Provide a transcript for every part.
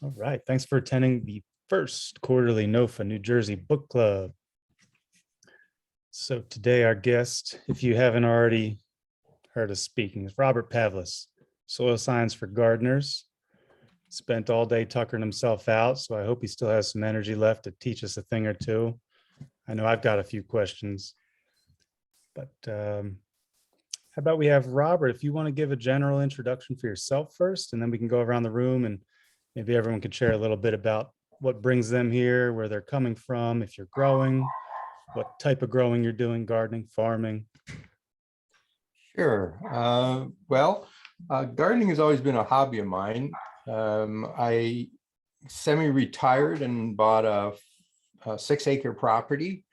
All right. Thanks for attending the first quarterly NOFA New Jersey Book Club. So today our guest, if you haven't already heard us speaking, is Robert Pavlis, soil science for gardeners. Spent all day tuckering himself out, so I hope he still has some energy left to teach us a thing or two. I know I've got a few questions, but how about we have Robert, if you want to give a general introduction for yourself first, and then we can go around the room and maybe everyone could share a little bit about what brings them here, where they're coming from, if you're growing, what type of growing you're doing, gardening, farming. Sure. Gardening has always been a hobby of mine. I semi-retired and bought a 6-acre property,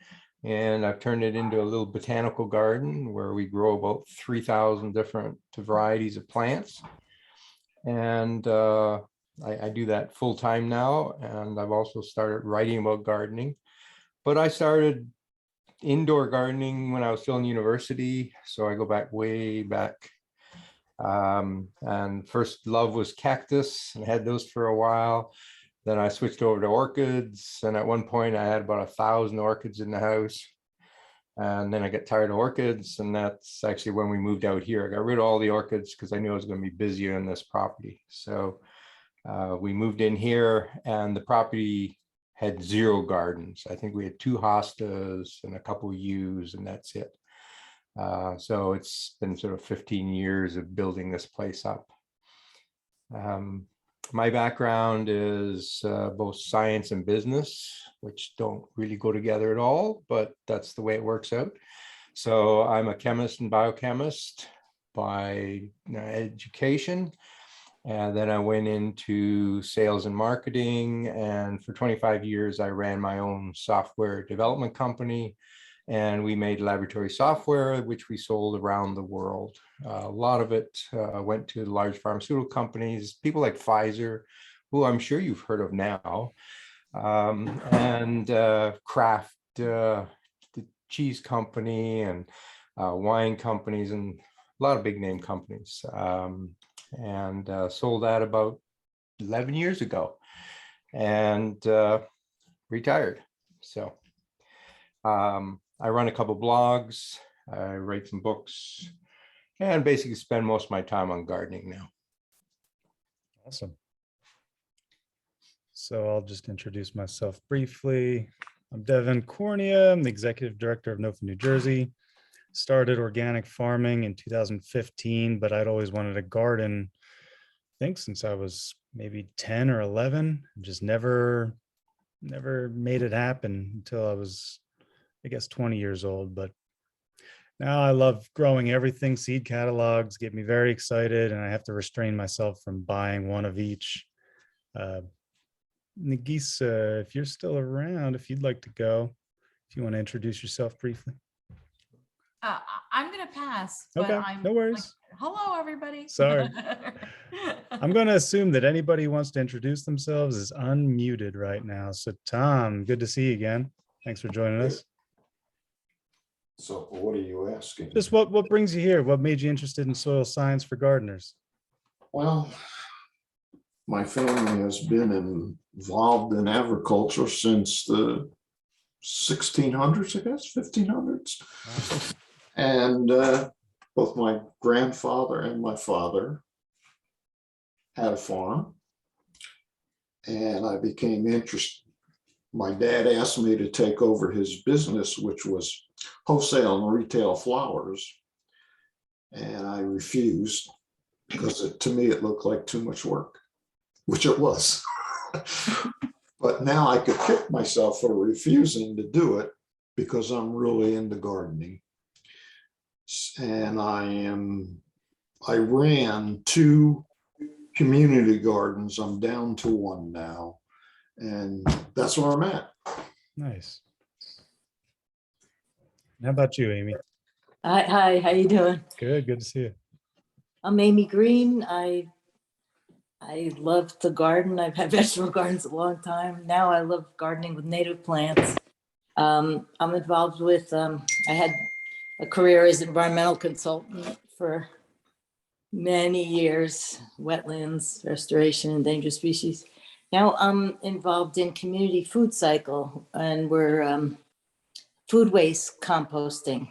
and I've turned it into a little botanical garden where we grow about 3,000 different varieties of plants. And I do that full time now, and I've also started writing about gardening. But I started indoor gardening when I was still in university, so I go back way back. And first love was cactus, and I had those for a while. Then I switched over to orchids, and at one point I had about 1,000 orchids in the house. And then I got tired of orchids, and that's actually when we moved out here. I got rid of all the orchids because I knew I was going to be busier on this property. So we moved in here, and the property had 0 gardens. I think we had 2 hostas and a couple of ewes, and that's it. So it's been sort of 15 years of building this place up. My background is both science and business, which don't really go together at all, but that's the way it works out. So I'm a chemist and biochemist by education. And then I went into sales and marketing. And for 25 years, I ran my own software development company. And we made laboratory software, which we sold around the world. A lot of it went to large pharmaceutical companies, people like Pfizer, who I'm sure you've heard of now, and Kraft, the cheese company, and wine companies, and a lot of big name companies. And sold that about 11 years ago, and retired. So I run a couple blogs, I write some books, and basically spend most of my time on gardening now. Awesome. So I'll just introduce myself briefly. I'm Devin Cornea. I'm the executive director of NOFA New Jersey. Started organic farming in 2015, but I'd always wanted a garden, I think since I was maybe 10 or 11. Just never made it happen until I was, I guess, 20 years old. But now I love growing everything. Seed catalogs get me very excited, and I have to restrain myself from buying one of each. Nagisa, if you're still around, if you'd like to go, if you want to introduce yourself briefly. I'm going to pass. Okay, I'm no worries. Like, hello, everybody. Sorry. I'm going to assume that anybody who wants to introduce themselves is unmuted right now. So Tom, good to see you again. Thanks for joining us. So what are you asking? Just what brings you here? What made you interested in soil science for gardeners? Well, my family has been involved in agriculture since the 1600s, I guess, 1500s. Wow. And both my grandfather and my father had a farm, and I became interested. My dad asked me to take over his business, which was wholesale and retail flowers, and I refused because to me it looked like too much work, which it was. But now I could kick myself for refusing to do it because I'm really into gardening. And I ran 2 community gardens. I'm down to 1 now, and that's where I'm at. Nice. How about you, Amy? Hi, how you doing? Good to see you. I'm Amy Green. I love to garden. I've had vegetable gardens a long time. Now I love gardening with native plants. I'm involved with, I had a career as environmental consultant for many years, wetlands, restoration, endangered species. Now I'm involved in community food cycle, and we're food waste composting,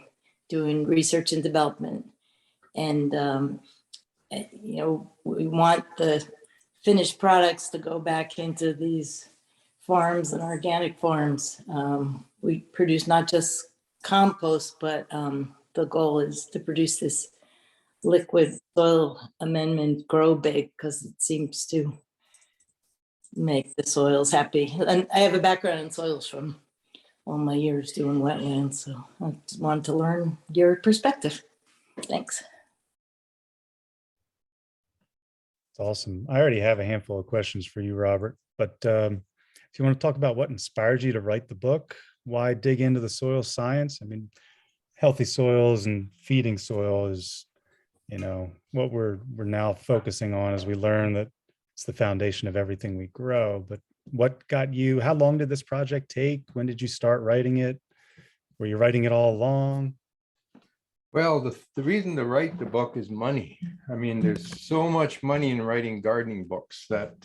doing research and development. And, we want the finished products to go back into these farms and organic farms. We produce not just compost, but the goal is to produce this liquid soil amendment grow big, because it seems to make the soils happy. And I have a background in soils from all my years doing wetlands, so I just wanted to learn your perspective. Thanks. It's awesome. I already have a handful of questions for you, Robert, but if you want to talk about what inspired you to write the book, why dig into the soil science? I mean, healthy soils and feeding soil is, what we're now focusing on as we learn that it's the foundation of everything we grow. But what got you, how long did this project take? When did you start writing it? Were you writing it all along? Well, the reason to write the book is money. I mean, there's so much money in writing gardening books that,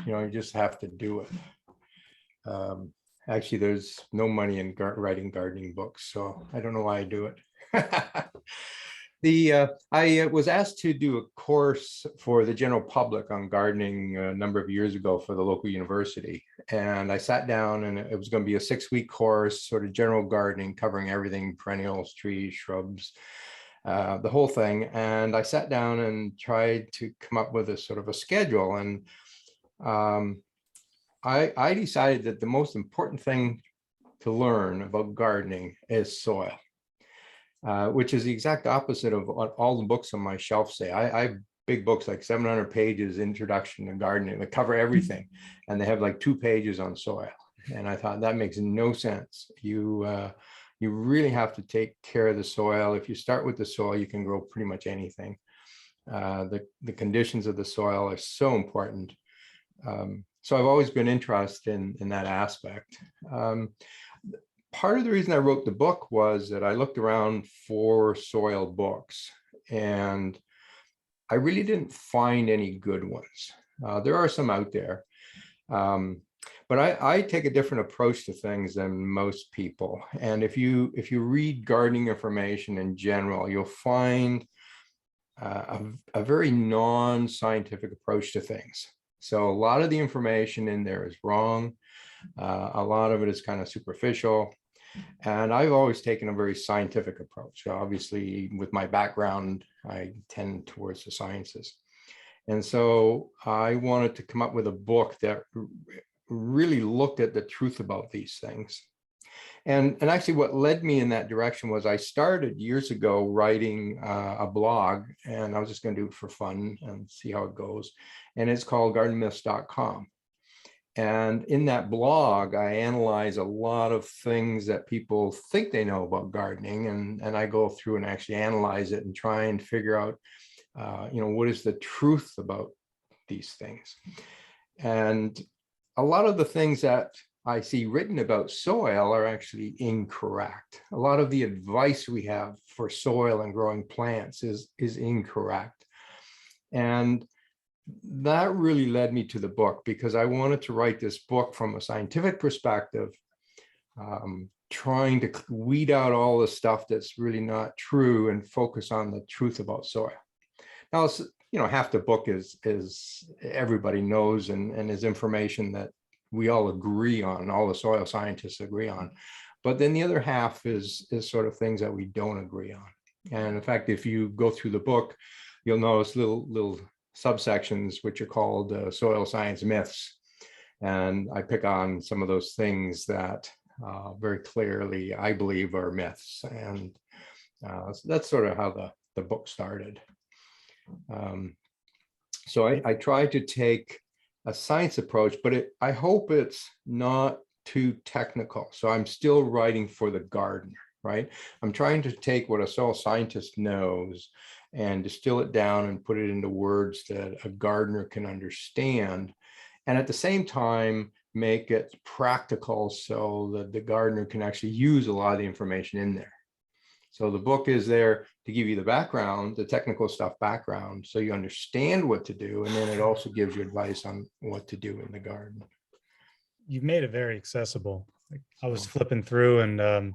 you just have to do it. Actually, there's no money in writing gardening books, so I don't know why I do it. I was asked to do a course for the general public on gardening a number of years ago for the local university. And I sat down, and it was going to be a 6-week course, sort of general gardening, covering everything, perennials, trees, shrubs, the whole thing. And I sat down and tried to come up with a sort of a schedule. And I decided that the most important thing to learn about gardening is soil. Which is the exact opposite of what all the books on my shelf say. I have big books, like 700 pages, introduction to gardening, that cover everything. And they have like 2 pages on soil. And I thought that makes no sense. You really have to take care of the soil. If you start with the soil, you can grow pretty much anything. The conditions of the soil are so important. So I've always been interested in that aspect. Part of the reason I wrote the book was that I looked around for soil books, and I really didn't find any good ones. There are some out there, but I take a different approach to things than most people. And if you read gardening information in general, you'll find a very non-scientific approach to things. So a lot of the information in there is wrong. A lot of it is kind of superficial. And I've always taken a very scientific approach. So obviously, with my background, I tend towards the sciences. And so I wanted to come up with a book that really looked at the truth about these things. And actually, what led me in that direction was I started years ago writing a blog, and I was just going to do it for fun and see how it goes. And it's called gardenmyths.com. And in that blog, I analyze a lot of things that people think they know about gardening. And I go through and actually analyze it and try and figure out, what is the truth about these things. And a lot of the things that I see written about soil are actually incorrect. A lot of the advice we have for soil and growing plants is incorrect. And that really led me to the book, because I wanted to write this book from a scientific perspective, trying to weed out all the stuff that's really not true and focus on the truth about soil. Now, half the book is everybody knows and is information that we all agree on, all the soil scientists agree on. But then the other half is sort of things that we don't agree on. And in fact, if you go through the book, you'll notice little subsections which are called soil science myths. And I pick on some of those things that very clearly I believe are myths. And that's sort of how the book started. So I try to take a science approach, but I hope it's not too technical. So I'm still writing for the gardener, right? I'm trying to take what a soil scientist knows and distill it down and put it into words that a gardener can understand. And at the same time, make it practical so that the gardener can actually use a lot of the information in there. So the book is there to give you the background, the technical stuff background, so you understand what to do. And then it also gives you advice on what to do in the garden. You've made it very accessible. Like, I was flipping through, and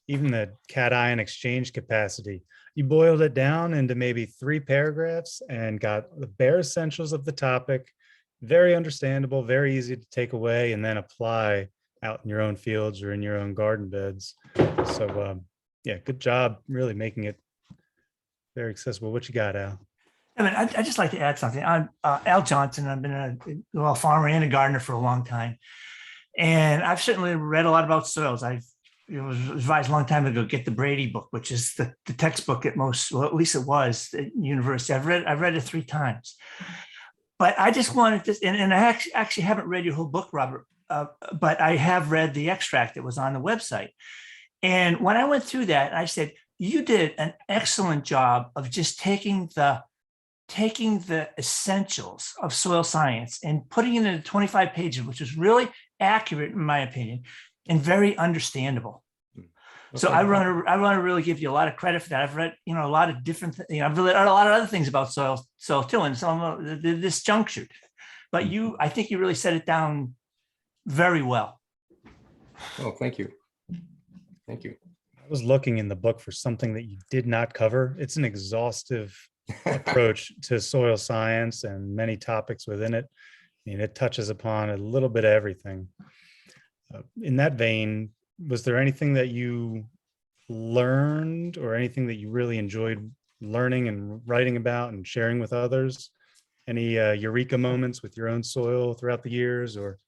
even the cation exchange capacity, you boiled it down into maybe 3 paragraphs and got the bare essentials of the topic, very understandable, very easy to take away and then apply out in your own fields or in your own garden beds. So yeah, good job really making it very accessible. What you got, Al? I mean, I'd just like to add something. I'm Al Johnson. I've been a farmer and a gardener for a long time. And I've certainly read a lot about soils. I was advised a long time ago, get the Brady book, which is the textbook at most, well, at least it was at university. I've read it 3 times. But I just wanted to, and I actually haven't read your whole book, Robert, but I have read the extract that was on the website. And when I went through that, I said, you did an excellent job of just taking the essentials of soil science and putting it into 25 pages, which was really accurate, in my opinion, and very understandable. So I want to really give you a lot of credit for that. I've read, a lot of different, I've read a lot of other things about soil too, and some of this juncture. But I think you really set it down very well. Oh, thank you. Thank you. I was looking in the book for something that you did not cover. It's an exhaustive approach to soil science and many topics within it. I mean, it touches upon a little bit of everything. In that vein, was there anything that you learned or anything that you really enjoyed learning and writing about and sharing with others? Any eureka moments with your own soil throughout the years, or?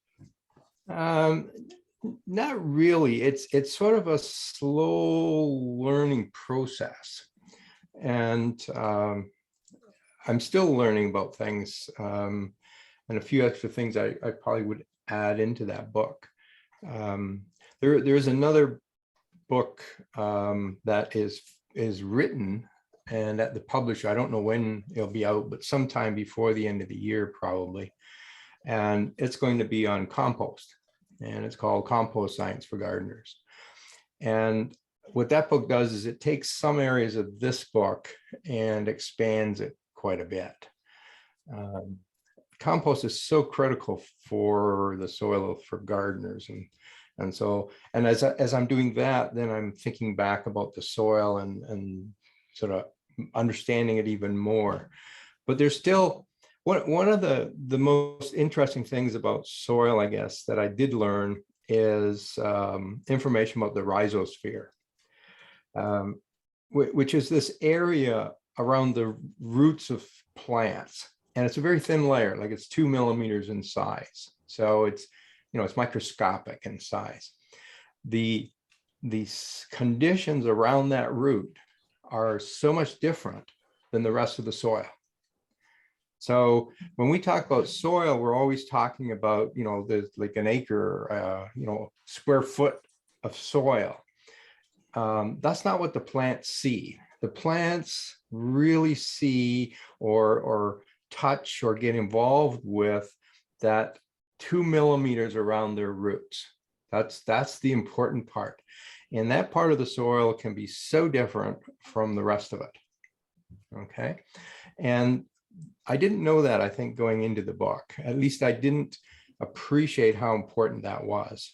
Not really. It's sort of a slow learning process. And I'm still learning about things, and a few extra things I probably would add into that book. There's another book that is written and at the publisher. I don't know when it'll be out, but sometime before the end of the year, probably. And it's going to be on compost, and it's called Compost Science for Gardeners. And what that book does is it takes some areas of this book and expands it quite a bit. Compost is so critical for the soil for gardeners, and as I'm doing that, then I'm thinking back about the soil and sort of understanding it even more. But there's still one of the most interesting things about soil, I guess, that I did learn is information about the rhizosphere, which is this area around the roots of plants. And it's a very thin layer, like it's 2 millimeters in size. So it's microscopic in size. These conditions around that root are so much different than the rest of the soil. So when we talk about soil, we're always talking about, there's like an acre, square foot of soil. That's not what the plants see. The plants really see or touch or get involved with that 2 millimeters around their roots. That's the important part. And that part of the soil can be so different from the rest of it. Okay. And I didn't know that, I think, going into the book. At least I didn't appreciate how important that was.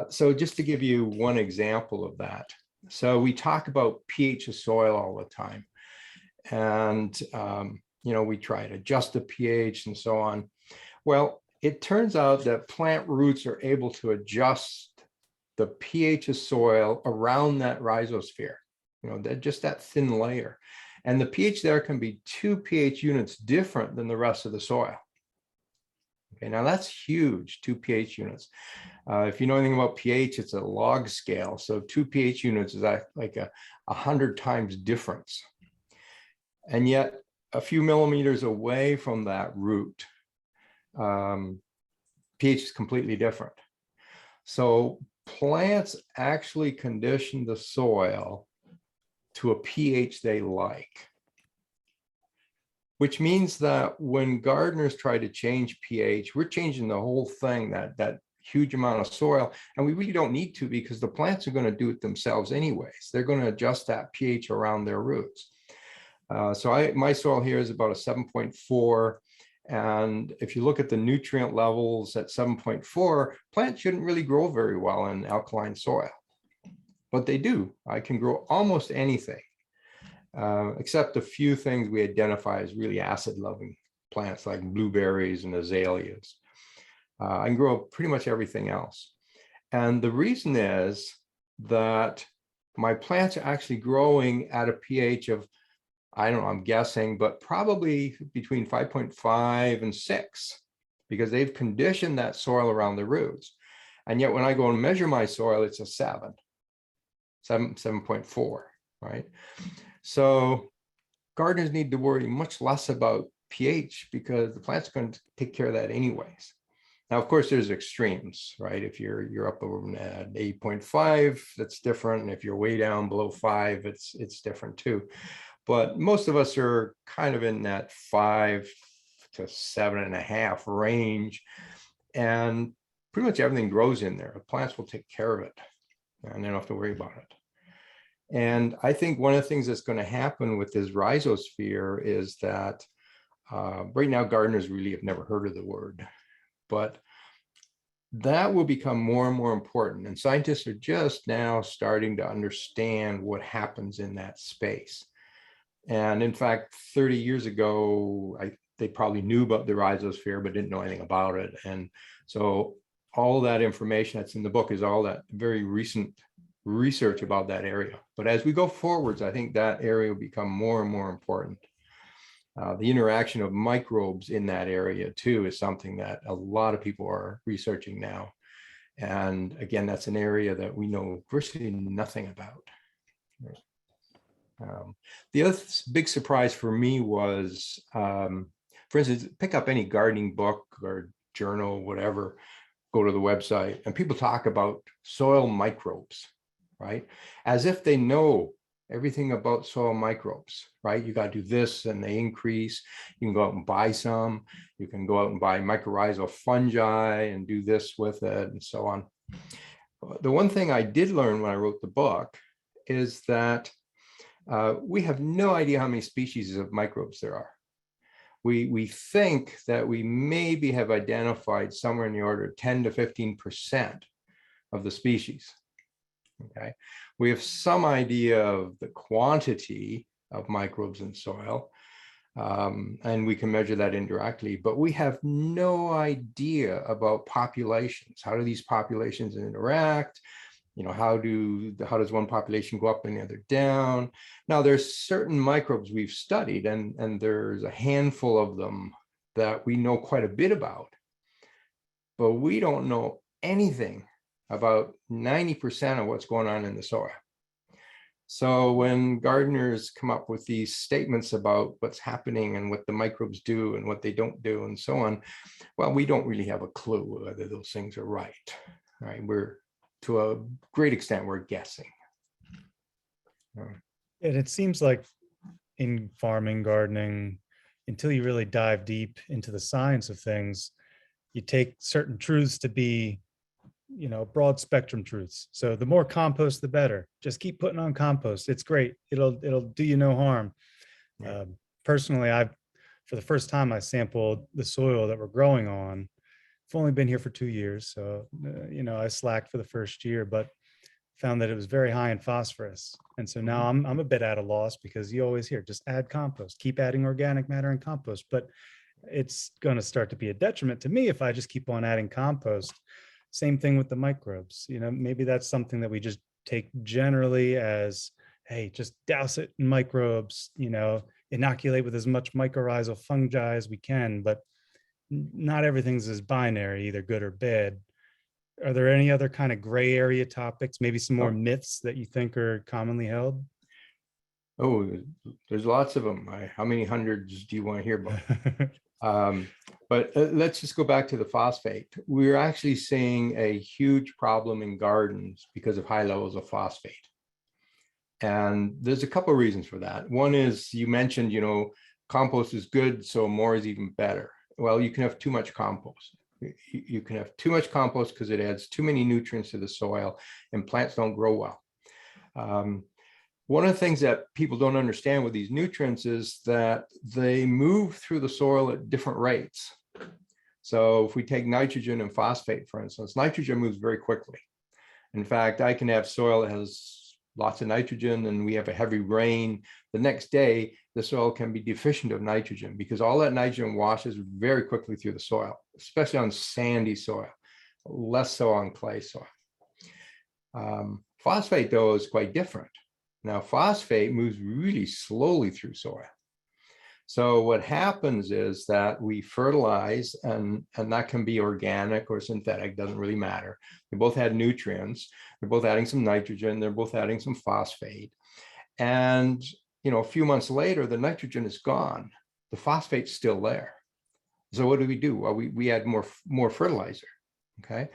So just to give you one example of that. So we talk about pH of soil all the time. And, we try to adjust the pH and so on. Well, it turns out that plant roots are able to adjust the pH of soil around that rhizosphere, just that thin layer. And the pH there can be 2 pH units different than the rest of the soil. Okay, now that's huge, 2 pH units. If you know anything about pH, it's a log scale. So 2 pH units is like 100 times difference. And yet a few millimeters away from that root, pH is completely different. So plants actually condition the soil to a pH they like, which means that when gardeners try to change pH, we're changing the whole thing, that huge amount of soil, and we really don't need to, because the plants are going to do it themselves anyways. They're going to adjust that pH around their roots. So my soil here is about a 7.4. And if you look at the nutrient levels at 7.4, plants shouldn't really grow very well in alkaline soil, but they do. I can grow almost anything, except a few things we identify as really acid loving plants like blueberries and azaleas. I can grow pretty much everything else. And the reason is that my plants are actually growing at a pH of, I don't know, I'm guessing, but probably between 5.5 and 6, because they've conditioned that soil around the roots. And yet when I go and measure my soil, it's a 7.4, right? So gardeners need to worry much less about pH, because the plant's going to take care of that anyways. Now, of course, there's extremes, right? If you're up over at 8.5, that's different. And if you're way down below 5, it's different too. But most of us are kind of in that 5 to 7.5 range, and pretty much everything grows in there. The plants will take care of it, and they don't have to worry about it. And I think one of the things that's going to happen with this rhizosphere is that right now gardeners really have never heard of the word, but that will become more and more important. And scientists are just now starting to understand what happens in that space. And in fact, 30 years ago, they probably knew about the rhizosphere, but didn't know anything about it. And so all that information that's in the book is all that very recent research about that area. But as we go forwards, I think that area will become more and more important. The interaction of microbes in that area too is something that a lot of people are researching now. And again, that's an area that we know virtually nothing about. The other big surprise for me was, for instance, pick up any gardening book or journal, whatever, go to the website, and people talk about soil microbes, right? As if they know everything about soil microbes, right? You got to do this and they increase. You can go out and buy some. You can go out and buy mycorrhizal fungi and do this with it and so on. The one thing I did learn when I wrote the book is that we have no idea how many species of microbes there are. We think that we maybe have identified somewhere in the order of 10 to 15% of the species. Okay, we have some idea of the quantity of microbes in soil, and we can measure that indirectly, but we have no idea about populations. How do these populations interact? You know, how does one population go up and the other down? Now, there's certain microbes we've studied, and there's a handful of them that we know quite a bit about, but we don't know anything about 90% of what's going on in the soil. So when gardeners come up with these statements about what's happening and what the microbes do and what they don't do and so on, well, we don't really have a clue whether those things are right. Right? To a great extent, we're guessing. And it seems like in farming, gardening, until you really dive deep into the science of things, you take certain truths to be, you know, broad spectrum truths. So the more compost, the better. Just keep putting on compost. It's great. It'll do you no harm. Personally, for the first time, I sampled the soil that we're growing on. I've only been here for 2 years, so you know, I slacked for the first year, but found that it was very high in phosphorus. And so now I'm a bit at a loss, because you always hear just add compost, keep adding organic matter and compost, but it's going to start to be a detriment to me if I just keep on adding compost. Same thing with the microbes. You know, maybe that's something that we just take generally as, hey, just douse it in microbes, you know, inoculate with as much mycorrhizal fungi as we can, but not everything's as binary, either good or bad. Are there any other kind of gray area topics, maybe some more myths that you think are commonly held? Oh, there's lots of them. How many hundreds do you want to hear about? But let's just go back to the phosphate. We're actually seeing a huge problem in gardens because of high levels of phosphate. And there's a couple of reasons for that. One is, you mentioned, you know, compost is good, so more is even better. Well, you can have too much compost. You can have too much compost because it adds too many nutrients to the soil and plants don't grow well. One of the things that people don't understand with these nutrients is that they move through the soil at different rates. So if we take nitrogen and phosphate, for instance, nitrogen moves very quickly. In fact, I can have soil that has lots of nitrogen and we have a heavy rain. The next day, the soil can be deficient of nitrogen because all that nitrogen washes very quickly through the soil, especially on sandy soil, less so on clay soil. Phosphate, though, is quite different. Now, phosphate moves really slowly through soil. So what happens is that we fertilize, and that can be organic or synthetic, doesn't really matter. They both add nutrients. They're both adding some nitrogen. They're both adding some phosphate. And, you know, a few months later, the nitrogen is gone. The phosphate's still there. So what do? Well, we add more fertilizer, okay?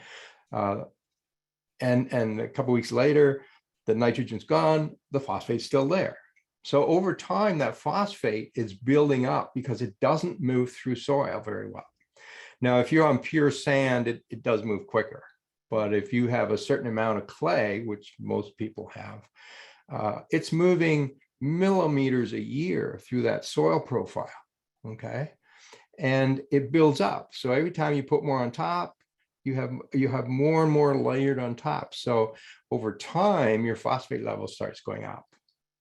And a couple of weeks later, the nitrogen's gone, the phosphate's still there. So over time, that phosphate is building up because it doesn't move through soil very well. Now, if you're on pure sand, it does move quicker. But if you have a certain amount of clay, which most people have, it's moving millimeters a year through that soil profile, okay? And it builds up. So every time you put more on top, you have more and more layered on top. So over time, your phosphate level starts going up.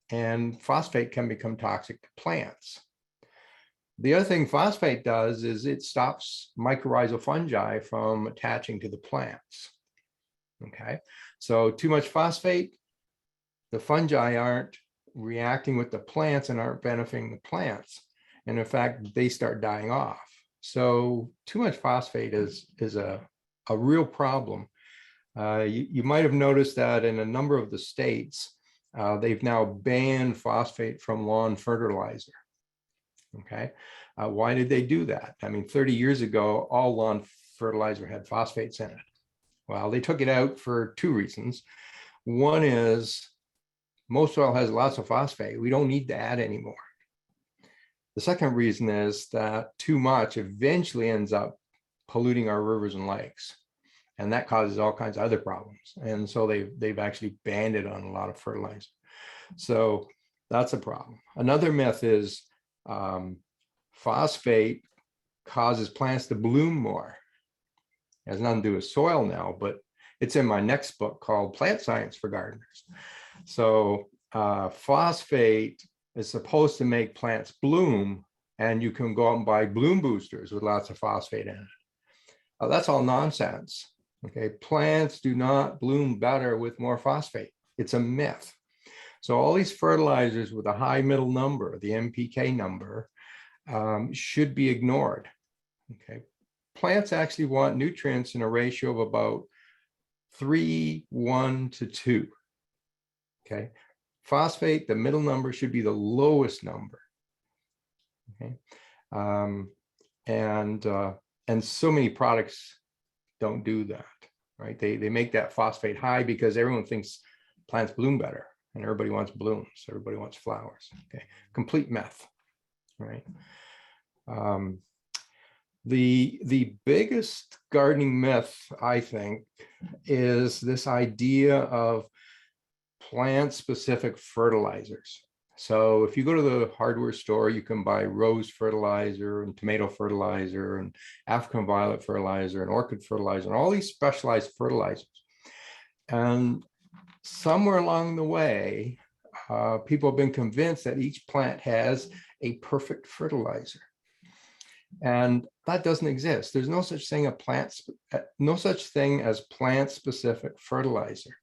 And phosphate can become toxic to plants. The other thing phosphate does is it stops mycorrhizal fungi from attaching to the plants. Okay, so too much phosphate, the fungi aren't reacting with the plants and aren't benefiting the plants. And in fact, they start dying off. So too much phosphate is a real problem. You might have noticed that in a number of the states, they've now banned phosphate from lawn fertilizer. Okay, why did they do that? I mean, 30 years ago, all lawn fertilizer had phosphates in it. Well, they took it out for two reasons. One is most soil has lots of phosphate. We don't need to add anymore. The second reason is that too much eventually ends up polluting our rivers and lakes. And that causes all kinds of other problems. And so they've actually banned it on a lot of fertilizer. So that's a problem. Another myth is phosphate causes plants to bloom more. It has nothing to do with soil now, but it's in my next book called Plant Science for Gardeners. So phosphate is supposed to make plants bloom, and you can go out and buy bloom boosters with lots of phosphate in it. That's all nonsense. Okay, plants do not bloom better with more phosphate. It's a myth. So all these fertilizers with a high middle number, the NPK number, should be ignored. Okay, plants actually want nutrients in a ratio of about 3:1 to 2. Okay, phosphate, the middle number should be the lowest number. Okay, and so many products don't do that, right? They make that phosphate high because everyone thinks plants bloom better and everybody wants blooms, everybody wants flowers. Okay, complete myth, right? The biggest gardening myth, I think, is this idea of plant-specific fertilizers. So if you go to the hardware store, you can buy rose fertilizer and tomato fertilizer and African violet fertilizer and orchid fertilizer and all these specialized fertilizers. And somewhere along the way, people have been convinced that each plant has a perfect fertilizer. And that doesn't exist. There's no such thing as plant-specific fertilizer.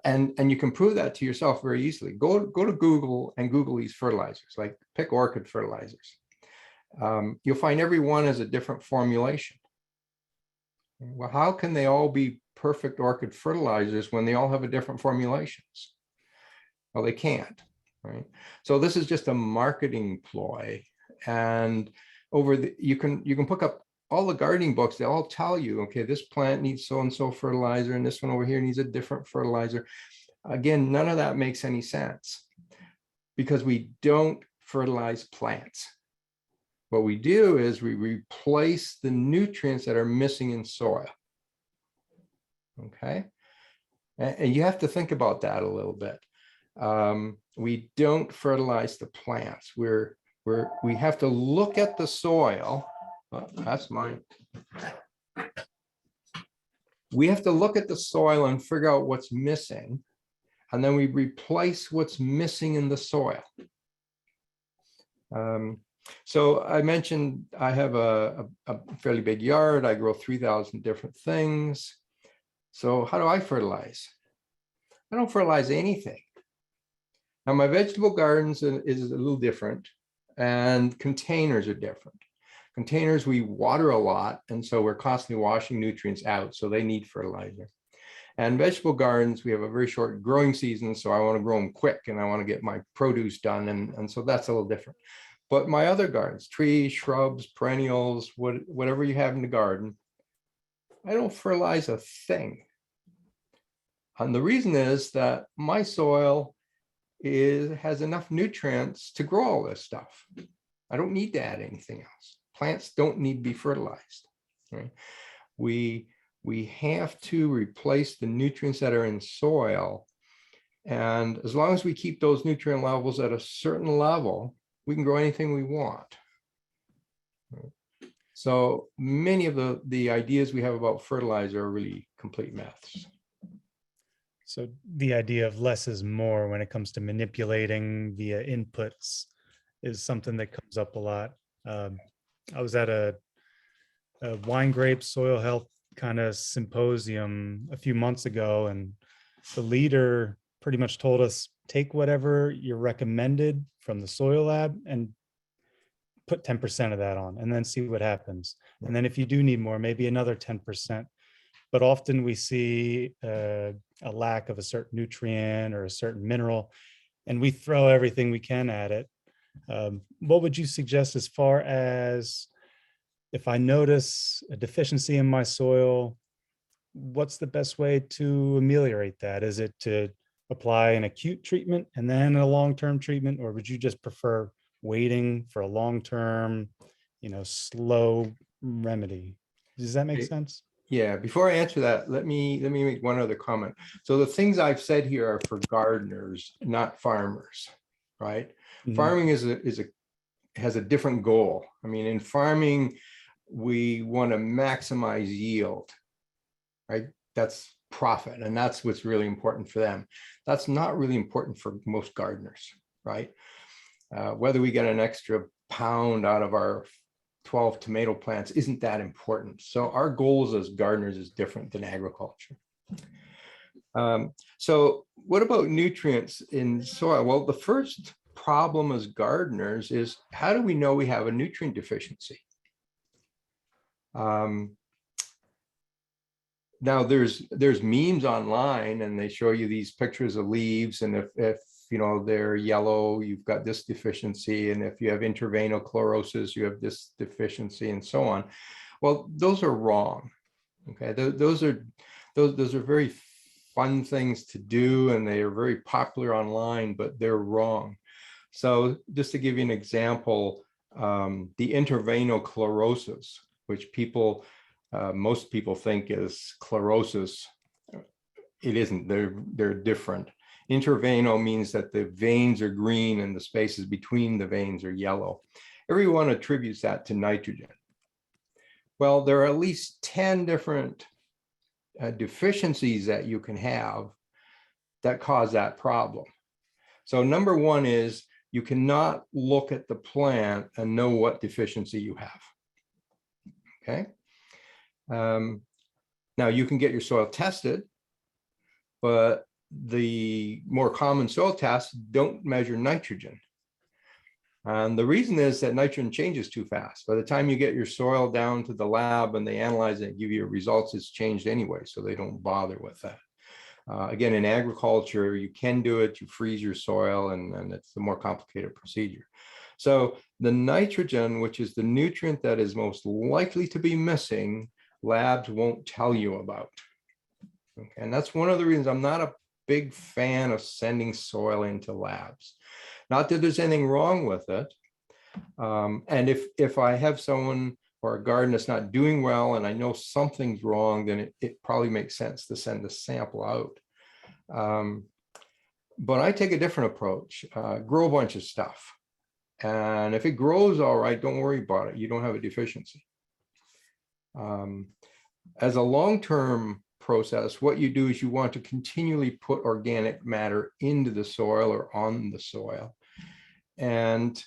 And you can prove that to yourself very easily. Go to Google and Google these fertilizers, like pick orchid fertilizers. You'll find every one has a different formulation. Well, how can they all be perfect orchid fertilizers when they all have a different formulations? Well, they can't, right? So this is just a marketing ploy. And you can pick up all the gardening books. They all tell you, okay, this plant needs so-and-so fertilizer, and this one over here needs a different fertilizer. Again, none of that makes any sense because we don't fertilize plants. what we do is we replace the nutrients that are missing in soil. Okay. And you have to think about that a little bit. We don't fertilize the plants. We have to look at the soil. Oh, that's mine. We have to look at the soil and figure out what's missing. And then we replace what's missing in the soil. So I mentioned I have a fairly big yard. I grow 3,000 different things. So how do I fertilize? I don't fertilize anything. Now my vegetable gardens is a little different, and containers are different. Containers we water a lot, and so we're constantly washing nutrients out, so they need fertilizer. And vegetable gardens, we have a very short growing season, so I want to grow them quick and I want to get my produce done, and so that's a little different. But my other gardens, trees, shrubs, perennials, whatever you have in the garden, I don't fertilize a thing. And the reason is that my soil has enough nutrients to grow all this stuff. I don't need to add anything else. Plants don't need to be fertilized. Right? We have to replace the nutrients that are in soil. And as long as we keep those nutrient levels at a certain level, we can grow anything we want. So many of the ideas we have about fertilizer are really complete myths. So the idea of less is more when it comes to manipulating via inputs is something that comes up a lot. I was at a wine grape soil health kind of symposium a few months ago, and the leader pretty much told us, take whatever you're recommended from the soil lab and put 10% of that on, and then see what happens. And then if you do need more, maybe another 10%. But often we see a lack of a certain nutrient or a certain mineral, and we throw everything we can at it. What would you suggest as far as if I notice a deficiency in my soil, what's the best way to ameliorate that? Is it to apply an acute treatment and then a long-term treatment, or would you just prefer waiting for a long-term, slow remedy? Does that make sense? Yeah, before I answer that, let me make one other comment. So the things I've said here are for gardeners, not farmers, right? Mhm. Farming has a different goal. I mean, in farming, we want to maximize yield, right? That's profit, and that's what's really important for them. That's not really important for most gardeners, right? Whether we get an extra pound out of our 12 tomato plants isn't that important. So our goals as gardeners is different than agriculture. So what about nutrients in soil? Well, the first problem as gardeners is, how do we know we have a nutrient deficiency? Now there's memes online, and they show you these pictures of leaves, and if they're yellow, you've got this deficiency, and if you have intraveinochlorosis, you have this deficiency, and so on. Well, those are wrong. Okay, those are very fun things to do, and they are very popular online, but they're wrong. So just to give you an example, the intraveinochlorosis, which most people think is chlorosis, it isn't. They're different. Intraveinal means that the veins are green and the spaces between the veins are yellow. Everyone attributes that to nitrogen. Well, there are at least 10 different deficiencies that you can have that cause that problem. So number one is, you cannot look at the plant and know what deficiency you have. Okay. Now you can get your soil tested, but the more common soil tests don't measure nitrogen. And the reason is that nitrogen changes too fast. By the time you get your soil down to the lab and they analyze it and give you results, it's changed anyway, so they don't bother with that. Again, in agriculture, you can do it, you freeze your soil, and it's a more complicated procedure. So the nitrogen, which is the nutrient that is most likely to be missing, labs won't tell you about. Okay, and that's one of the reasons I'm not a big fan of sending soil into labs. Not that there's anything wrong with it, And if I have someone or a garden that's not doing well and I know something's wrong, then it probably makes sense to send a sample out. But I take a different approach, grow a bunch of stuff. And if it grows all right, don't worry about it. You don't have a deficiency. As a long-term process, what you do is you want to continually put organic matter into the soil or on the soil. And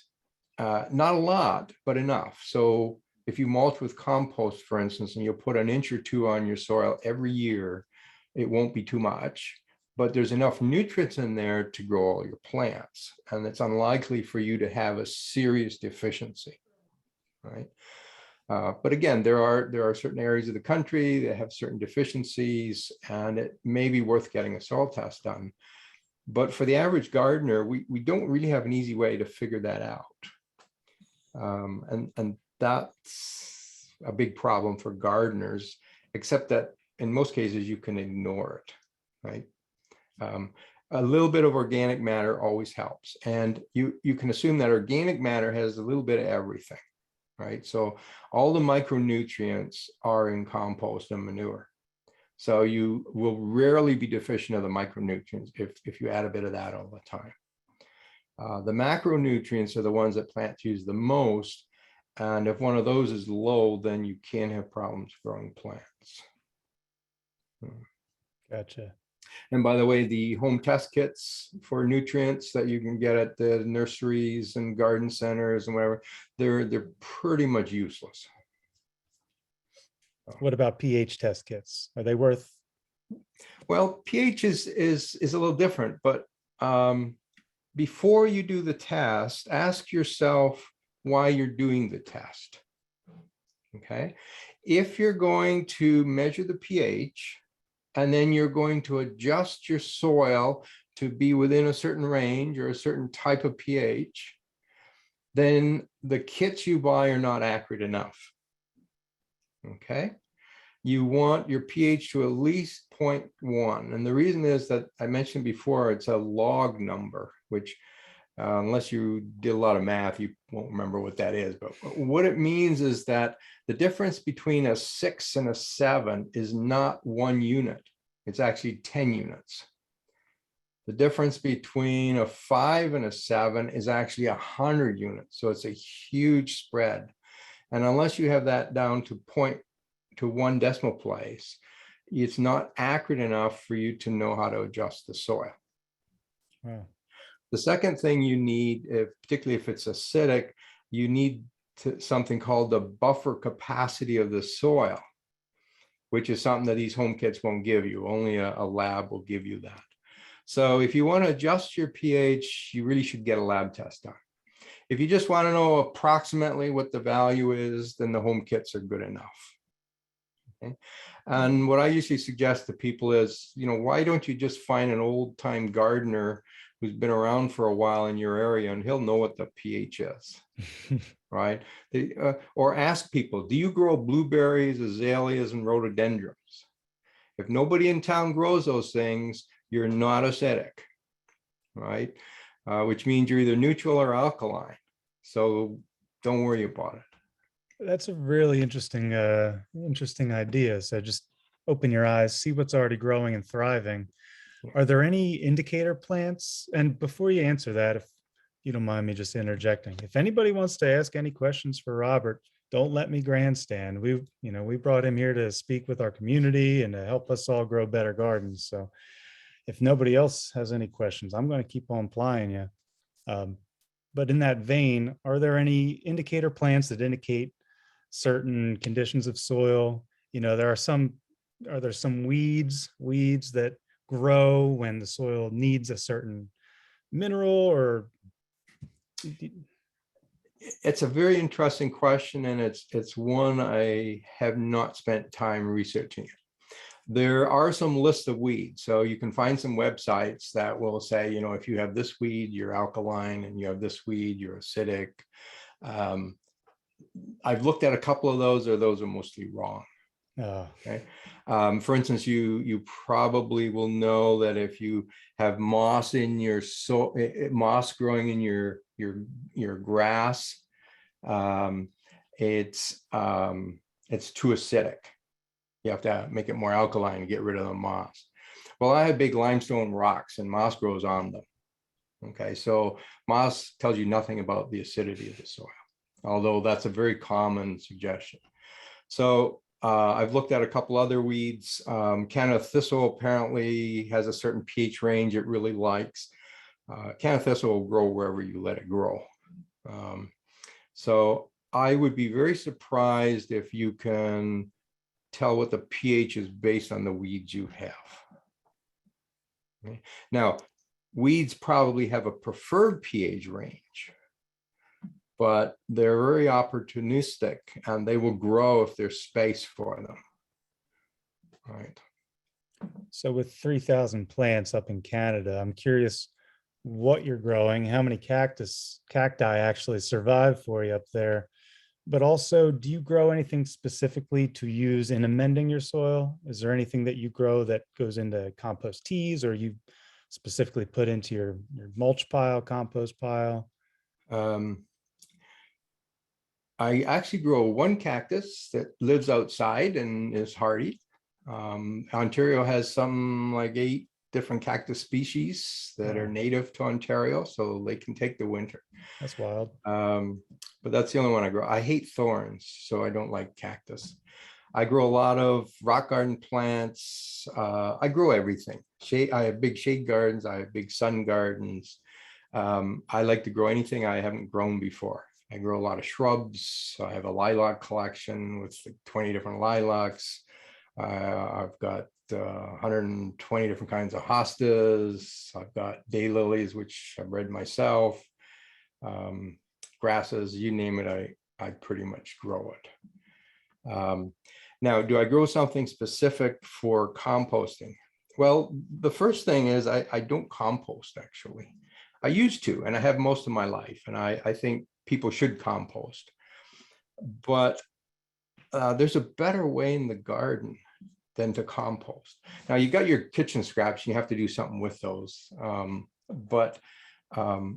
not a lot, but enough. So if you mulch with compost, for instance, and you'll put an inch or two on your soil every year, it won't be too much, but there's enough nutrients in there to grow all your plants. And it's unlikely for you to have a serious deficiency, right? But again, there are certain areas of the country that have certain deficiencies, and it may be worth getting a soil test done. But for the average gardener, we don't really have an easy way to figure that out. And that's a big problem for gardeners, except that in most cases you can ignore it, right? A little bit of organic matter always helps. And you can assume that organic matter has a little bit of everything, right? So all the micronutrients are in compost and manure. So you will rarely be deficient of the micronutrients if you add a bit of that all the time. The macronutrients are the ones that plants use the most. And if one of those is low, then you can have problems growing plants. Gotcha. And by the way, the home test kits for nutrients that you can get at the nurseries and garden centers and whatever, they're pretty much useless. What about pH test kits? Are they worth? Well, pH is a little different, but before you do the test, ask yourself why you're doing the test. Okay. If you're going to measure the pH, and then you're going to adjust your soil to be within a certain range or a certain type of pH, then the kits you buy are not accurate enough. Okay. You want your pH to at least 0.1. And the reason is that I mentioned before, it's a log number, which unless you did a lot of math, you won't remember what that is. But what it means is that the difference between a 6 and a 7 is not 1 unit. It's actually 10 units. The difference between a 5 and a 7 is actually 100 units. So it's a huge spread. And unless you have that down to 1 decimal place, it's not accurate enough for you to know how to adjust the soil. Wow. The second thing you need, particularly if it's acidic, you need something called the buffer capacity of the soil, which is something that these home kits won't give you. Only a lab will give you that. So if you want to adjust your pH, you really should get a lab test done. If you just want to know approximately what the value is, then the home kits are good enough. Okay. And what I usually suggest to people is, why don't you just find an old-time gardener who's been around for a while in your area, and he'll know what the pH is, right? Or ask people, do you grow blueberries, azaleas, and rhododendrons? If nobody in town grows those things, you're not acidic, right? Which means you're either neutral or alkaline. So don't worry about it. That's a really interesting idea. So just open your eyes, see what's already growing and thriving. Are there any indicator plants? And before you answer that, if you don't mind me just interjecting, if anybody wants to ask any questions for Robert, don't let me grandstand. We brought him here to speak with our community and to help us all grow better gardens. So if nobody else has any questions, I'm going to keep on plying you. But in that vein, are there any indicator plants that indicate certain conditions of soil? Are there some weeds that grow when the soil needs a certain mineral? Or it's a very interesting question, and it's one I have not spent time researching it. There are some lists of weeds, so you can find some websites that will say, if you have this weed, you're alkaline, and you have this weed, you're acidic. I've looked at a couple of those are mostly wrong. Okay. For instance, you probably will know that if you have moss in your moss growing in your grass, It's too acidic. You have to make it more alkaline to get rid of the moss. Well, I have big limestone rocks and moss grows on them. Okay, so moss tells you nothing about the acidity of the soil, although that's a very common suggestion. So I've looked at a couple other weeds. Canada thistle apparently has a certain pH range it really likes. Canada thistle will grow wherever you let it grow. So I would be very surprised if you can tell what the pH is based on the weeds you have. Okay. Now, weeds probably have a preferred pH range, but they're very opportunistic and they will grow if there's space for them. All right. So with 3,000 plants up in Canada, I'm curious what you're growing, how many cacti actually survive for you up there, but also, do you grow anything specifically to use in amending your soil? Is there anything that you grow that goes into compost teas, or you specifically put into your mulch pile, compost pile? I actually grow one cactus that lives outside and is hardy. Ontario has some like 8 different cactus species that are native to Ontario, so they can take the winter. That's wild. But that's the only one I grow. I hate thorns, so I don't like cactus. I grow a lot of rock garden plants. I grow everything. I have big shade gardens. I have big sun gardens. I like to grow anything I haven't grown before. I grow a lot of shrubs. I have a lilac collection with 20 different lilacs. I've got 120 different kinds of hostas. I've got daylilies, which I bred myself. Grasses, you name it, I pretty much grow it. Now, do I grow something specific for composting? Well, the first thing is I don't compost, actually. I used to, and I have most of my life, and I think people should compost. But there's a better way in the garden than to compost. Now, you got your kitchen scraps, and you have to do something with those. But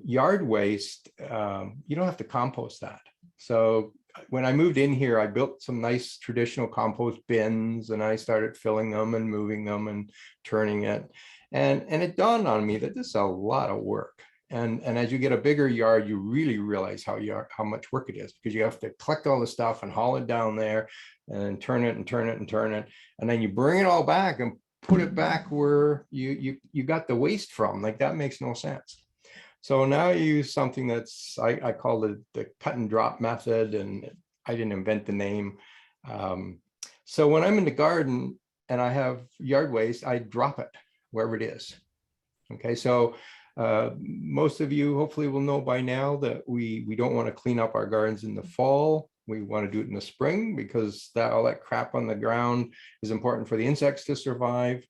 yard waste, you don't have to compost that. So when I moved in here, I built some nice traditional compost bins, and I started filling them and moving them and turning it. And it dawned on me that this is a lot of work. And as you get a bigger yard, you really realize how much work it is, because you have to collect all the stuff and haul it down there and turn it and turn it and turn it. And then you bring it all back and put it back where you got the waste from. Like, that makes no sense. So now I use something that's, I call it the cut and drop method, and I didn't invent the name. So when I'm in the garden and I have yard waste, I drop it wherever it is. Okay, so most of you hopefully will know by now that we don't want to clean up our gardens in the fall. We want to do it in the spring, because all that crap on the ground is important for the insects to survive.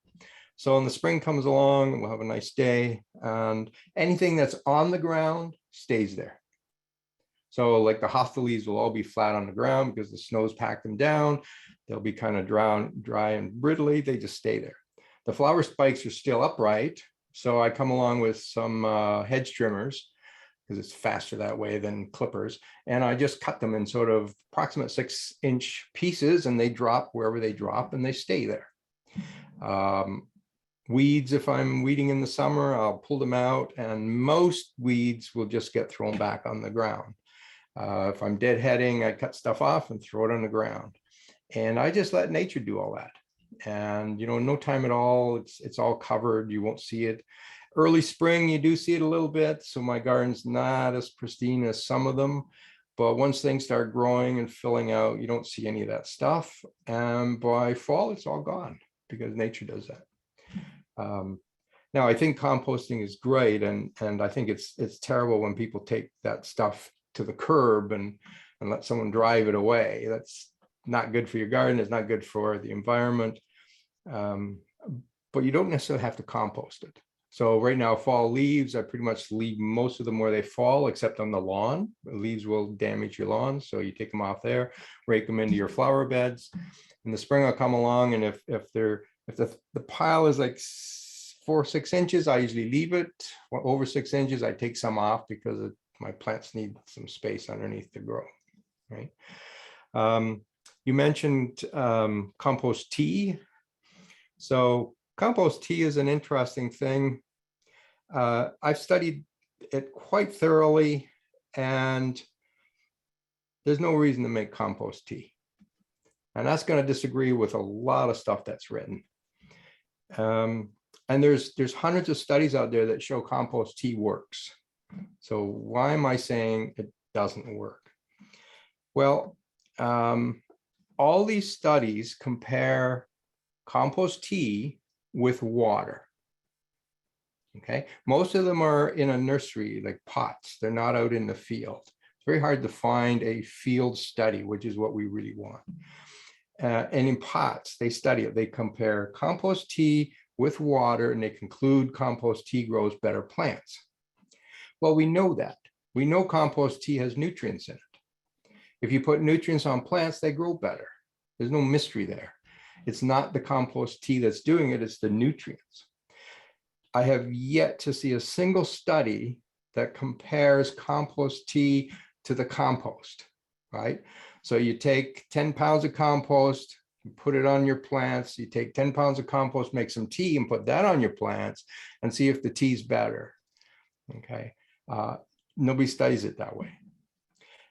So when the spring comes along, we'll have a nice day, and anything that's on the ground stays there. So like the hosta leaves will all be flat on the ground because the snow's packed them down. They'll be kind of dry and brittly. They just stay there. The flower spikes are still upright. So I come along with some hedge trimmers, because it's faster that way than clippers. And I just cut them in sort of approximate 6-inch pieces, and they drop wherever they drop, and they stay there. Weeds, if I'm weeding in the summer, I'll pull them out, and most weeds will just get thrown back on the ground. If I'm deadheading, I cut stuff off and throw it on the ground. And I just let nature do all that. And, no time at all, it's all covered. You won't see it. Early spring, you do see it a little bit. So my garden's not as pristine as some of them. But once things start growing and filling out, you don't see any of that stuff. And by fall, it's all gone, because nature does that. Now, I think composting is great, and I think it's terrible when people take that stuff to the curb and let someone drive it away. That's not good for your garden. It's not good for the environment. But you don't necessarily have to compost it. So right now, fall leaves, I pretty much leave most of them where they fall, except on the lawn. The leaves will damage your lawn, so you take them off there, rake them into your flower beds. In the spring, I'll come along, and if the pile is like 4 or 6 inches, I usually leave it. Over 6 inches, I take some off, because my plants need some space underneath to grow. right? You mentioned compost tea. So compost tea is an interesting thing. I've studied it quite thoroughly, and there's no reason to make compost tea. And that's going to disagree with a lot of stuff that's written. And there's hundreds of studies out there that show compost tea works. So why am I saying it doesn't work? Well, all these studies compare compost tea with water. Okay, most of them are in a nursery, like pots. They're not out in the field. It's very hard to find a field study, which is what we really want. And in pots, they study it. They compare compost tea with water, and they conclude compost tea grows better plants. Well, we know that. We know compost tea has nutrients in it. If you put nutrients on plants, they grow better. There's no mystery there. It's not the compost tea that's doing it, it's the nutrients. I have yet to see a single study that compares compost tea to the compost, right? So you take 10 pounds of compost, you put it on your plants, you take 10 pounds of compost, make some tea and put that on your plants and see if the tea's better, okay? Nobody studies it that way.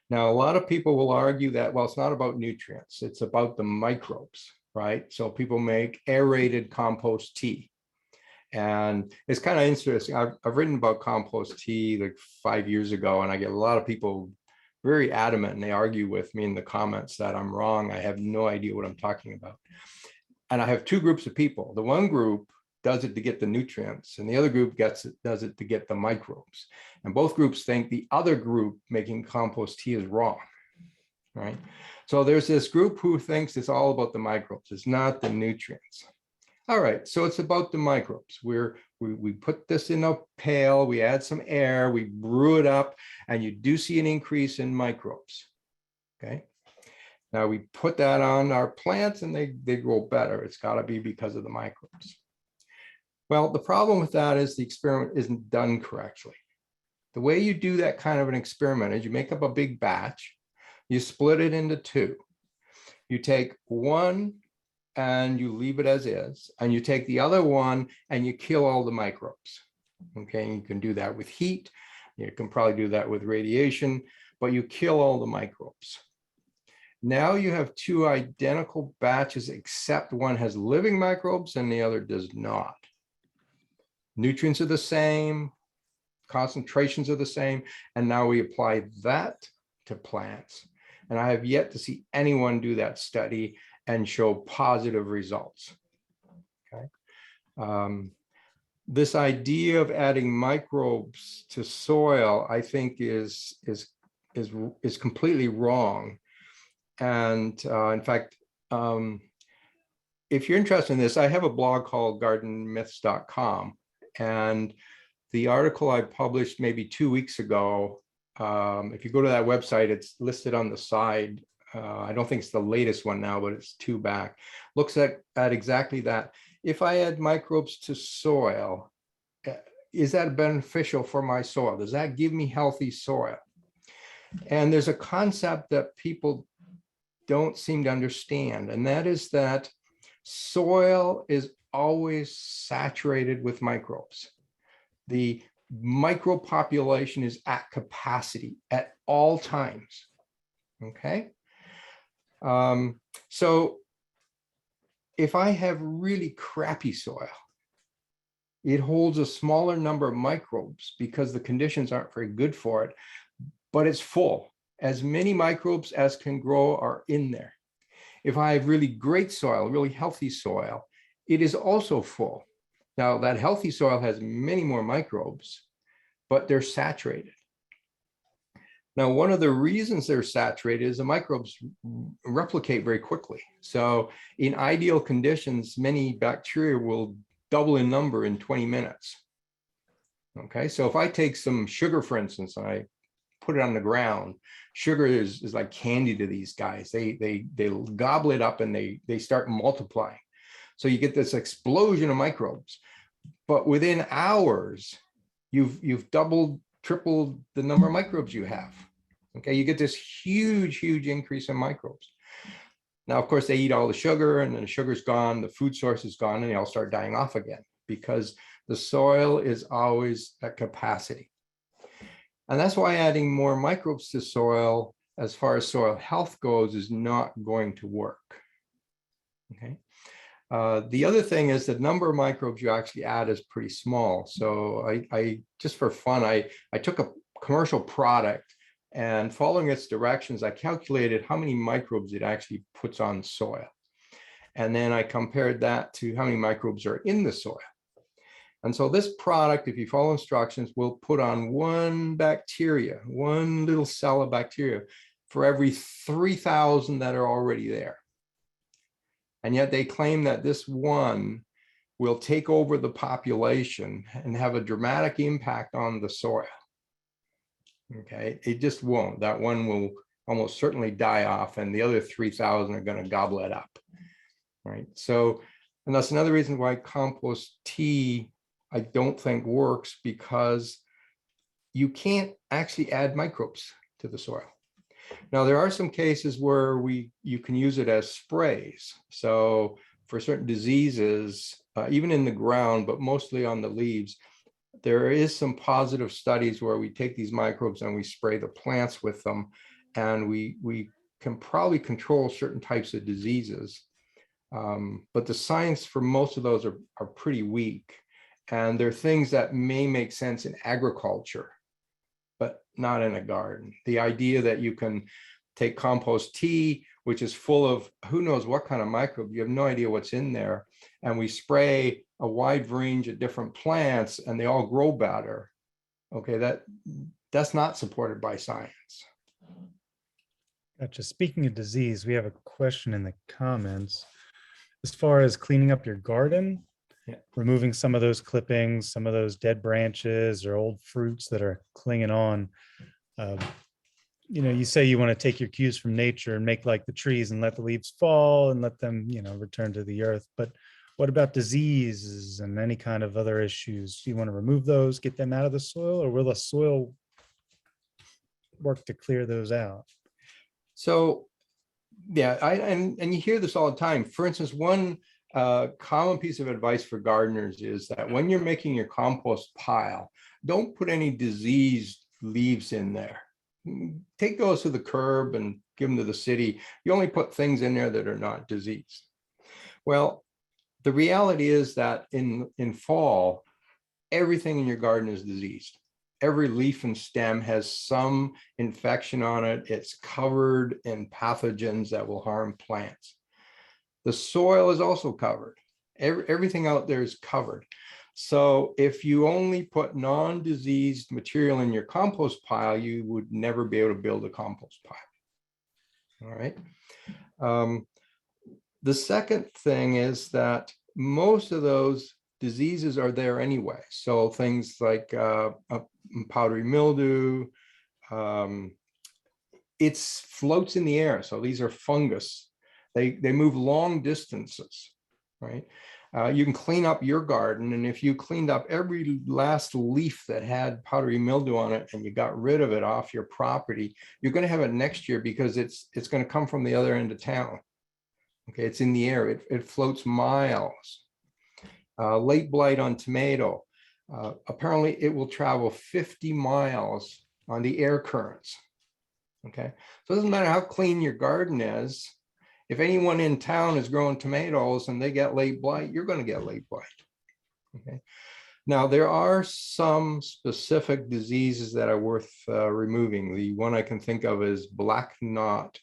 Now, a lot of people will argue that, well, it's not about nutrients, it's about the microbes, right? So people make aerated compost tea. And it's kind of interesting. I've written about compost tea like 5 years ago, and I get a lot of people very adamant, and they argue with me in the comments that I'm wrong. I have no idea what I'm talking about. And I have two groups of people. The one group does it to get the nutrients, and the other group does it to get the microbes. And both groups think the other group making compost tea is wrong, right? So there's this group who thinks it's all about the microbes. It's not the nutrients. All right, so it's about the microbes. We put this in a pail, we add some air, we brew it up, and you do see an increase in microbes, okay? Now we put that on our plants and they grow better. It's gotta be because of the microbes. Well, the problem with that is the experiment isn't done correctly. The way you do that kind of an experiment is you make up a big batch, you split it into two. You take one and you leave it as is, and you take the other one and you kill all the microbes. Okay, you can do that with heat, you can probably do that with radiation, but you kill all the microbes. Now you have two identical batches, except one has living microbes and the other does not. Nutrients are the same, concentrations are the same, and now we apply that to plants. And I have yet to see anyone do that study and show positive results. Okay. This idea of adding microbes to soil, I think, is completely wrong. And in fact, if you're interested in this, I have a blog called gardenmyths.com, and the article I published maybe 2 weeks ago, if you go to that website, it's listed on the side. I don't think it's the latest one now, but it's 2 back. Looks at exactly that. If I add microbes to soil, is that beneficial for my soil? Does that give me healthy soil? And there's a concept that people don't seem to understand, and that is that soil is always saturated with microbes. The microbe population is at capacity at all times, okay? So if I have really crappy soil, it holds a smaller number of microbes because the conditions aren't very good for it, but it's full. As many microbes as can grow are in there. If I have really great soil, really healthy soil, it is also full. Now that healthy soil has many more microbes, but they're saturated. Now, one of the reasons they're saturated is the microbes replicate very quickly. So in ideal conditions, many bacteria will double in number in 20 minutes. Okay, so if I take some sugar, for instance, and I put it on the ground, sugar is like candy to these guys. They gobble it up and they start multiplying. So you get this explosion of microbes, but within hours, you've doubled, tripled the number of microbes you have. Okay, you get this huge increase in microbes. Now, of course, they eat all the sugar, and then the sugar's gone, the food source is gone, and they all start dying off again because the soil is always at capacity. And that's why adding more microbes to soil, as far as soil health goes, is not going to work. Okay. The other thing is the number of microbes you actually add is pretty small. So I just for fun, I took a commercial product, and following its directions, I calculated how many microbes it actually puts on soil. And then I compared that to how many microbes are in the soil. And so this product, if you follow instructions, will put on one bacteria, one little cell of bacteria for every 3,000 that are already there. And yet they claim that this one will take over the population and have a dramatic impact on the soil. Okay, it just won't. That one will almost certainly die off, and the other 3,000 are going to gobble it up. Right. So, and that's another reason why compost tea, I don't think works, because you can't actually add microbes to the soil. Now, there are some cases where you can use it as sprays. So for certain diseases, even in the ground, but mostly on the leaves, there is some positive studies where we take these microbes and we spray the plants with them, and we can probably control certain types of diseases. But the science for most of those are pretty weak. And they're things that may make sense in agriculture, but not in a garden. The idea that you can take compost tea, which is full of who knows what kind of microbe, you have no idea what's in there, and we spray a wide range of different plants and they all grow better. Okay, that's not supported by science. Gotcha. Speaking of disease, we have a question in the comments. As far as cleaning up your garden, removing some of those clippings, some of those dead branches or old fruits that are clinging on. You say you want to take your cues from nature and make like the trees and let the leaves fall and let them, return to the earth. But what about diseases and any kind of other issues? Do you want to remove those, get them out of the soil, or will the soil work to clear those out? So, yeah, and you hear this all the time. For instance, one common piece of advice for gardeners is that when you're making your compost pile, don't put any diseased leaves in there. Take those to the curb and give them to the city. You only put things in there that are not diseased. Well, the reality is that in fall, everything in your garden is diseased. Every leaf and stem has some infection on it. It's covered in pathogens that will harm plants. The soil is also covered. Everything out there is covered. So if you only put non-diseased material in your compost pile, you would never be able to build a compost pile. All right. The second thing is that most of those diseases are there anyway. So things like powdery mildew, it floats in the air. So these are fungus. They move long distances, right? You can clean up your garden, and if you cleaned up every last leaf that had powdery mildew on it and you got rid of it off your property, you're going to have it next year because it's going to come from the other end of town. Okay, it's in the air. It floats miles. Late blight on tomato. Apparently, it will travel 50 miles on the air currents. Okay, so it doesn't matter how clean your garden is. If anyone in town is growing tomatoes and they get late blight, you're going to get late blight. Okay. Now, there are some specific diseases that are worth removing. The one I can think of is black knot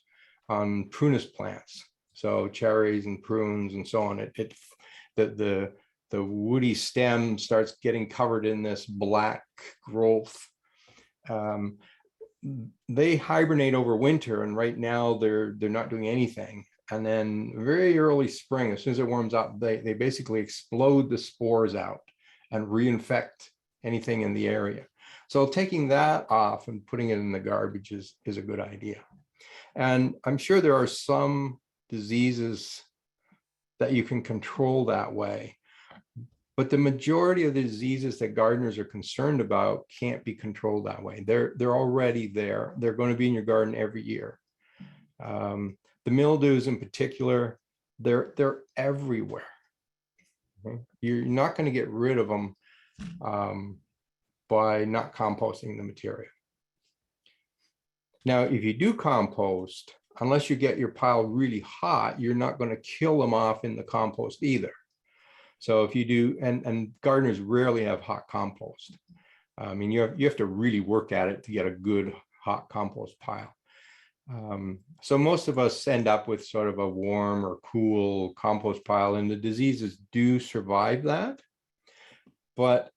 on prunus plants. So cherries and prunes and so on. The woody stem starts getting covered in this black growth. They hibernate over winter, and right now they're not doing anything. And then very early spring, as soon as it warms up, they basically explode the spores out and reinfect anything in the area. So taking that off and putting it in the garbage is a good idea. And I'm sure there are some diseases that you can control that way. But the majority of the diseases that gardeners are concerned about can't be controlled that way. They're already there. They're going to be in your garden every year. The mildews in particular, they're everywhere. Okay? You're not going to get rid of them by not composting the material. Now, if you do compost, unless you get your pile really hot, you're not going to kill them off in the compost either. So if you do, and gardeners rarely have hot compost. I mean, you have to really work at it to get a good hot compost pile. So most of us end up with sort of a warm or cool compost pile, and the diseases do survive that. But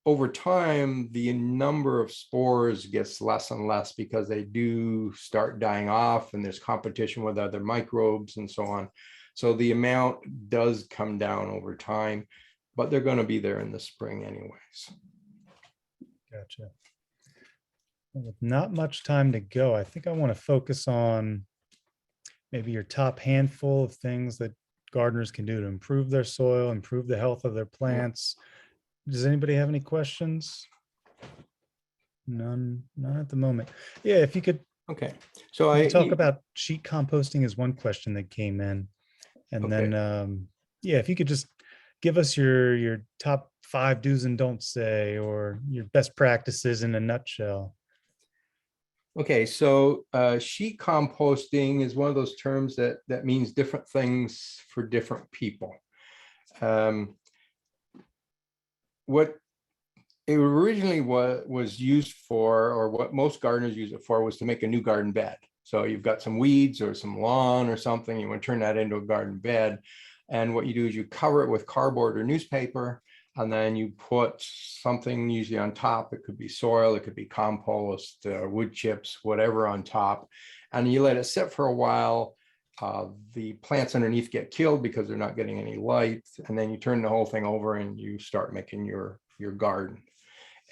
over time, the number of spores gets less and less because they do start dying off, and there's competition with other microbes and so on. So the amount does come down over time, but they're going to be there in the spring anyways. Gotcha. With not much time to go, I think I want to focus on maybe your top handful of things that gardeners can do to improve their soil, improve the health of their plants. Does anybody have any questions? None at the moment. Yeah, if you could Okay, so you talk about sheet composting is one question that came in. And Okay. then, yeah, if you could just give us your top 5 do's and don'ts, say, or your best practices in a nutshell. Okay, so sheet composting is one of those terms that means different things for different people. What it originally was used for, or what most gardeners use it for, was to make a new garden bed. So you've got some weeds or some lawn or something, you want to turn that into a garden bed. And what you do is you cover it with cardboard or newspaper, and then you put something usually on top. It could be soil, it could be compost, wood chips, whatever on top. And you let it sit for a while. The plants underneath get killed because they're not getting any light. And then you turn the whole thing over and you start making your garden.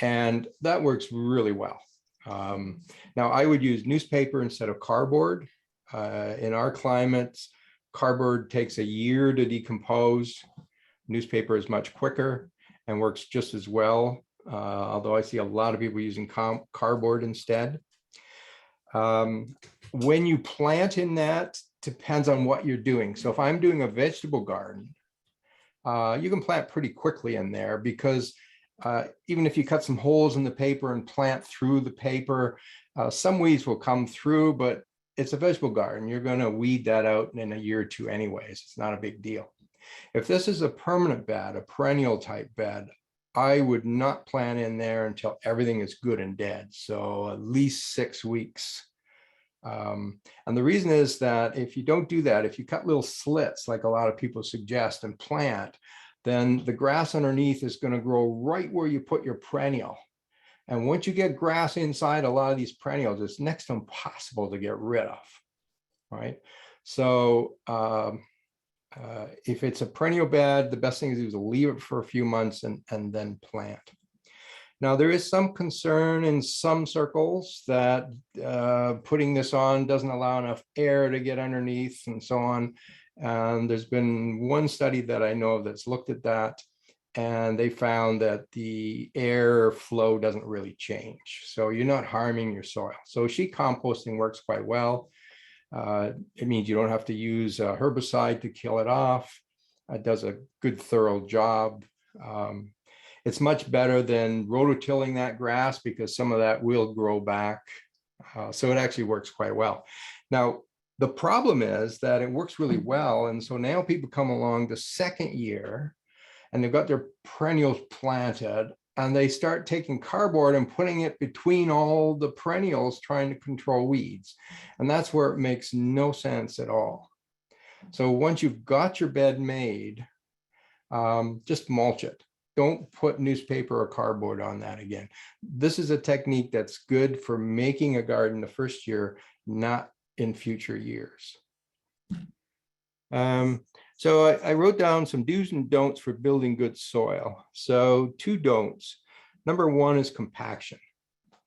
And that works really well. Now, I would use newspaper instead of cardboard. In our climates, cardboard takes a year to decompose. Newspaper is much quicker and works just as well, although I see a lot of people using cardboard instead. When you plant in that, depends on what you're doing. So if I'm doing a vegetable garden, you can plant pretty quickly in there, because even if you cut some holes in the paper and plant through the paper, some weeds will come through, but it's a vegetable garden. You're going to weed that out in a year or two anyways. It's not a big deal. If this is a permanent bed, a perennial type bed, I would not plant in there until everything is good and dead. So at least 6 weeks. And the reason is that if you don't do that, if you cut little slits, like a lot of people suggest, and plant, then the grass underneath is going to grow right where you put your perennial. And once you get grass inside a lot of these perennials, it's next to impossible to get rid of, right? So if it's a perennial bed, the best thing to do is leave it for a few months and then plant. Now, there is some concern in some circles that putting this on doesn't allow enough air to get underneath and so on. And there's been one study that I know of that's looked at that, and they found that the air flow doesn't really change. So you're not harming your soil. So sheet composting works quite well. It means you don't have to use a herbicide to kill it off. It does a good, thorough job. It's much better than rototilling that grass, because some of that will grow back. So it actually works quite well. Now, the problem is that it works really well. And so now people come along the second year and they've got their perennials planted, and they start taking cardboard and putting it between all the perennials, trying to control weeds. And that's where it makes no sense at all. So once you've got your bed made, just mulch it. Don't put newspaper or cardboard on that again. This is a technique that's good for making a garden the first year, not in future years. So I wrote down some do's and don'ts for building good soil. So 2 don'ts. Number 1 is compaction.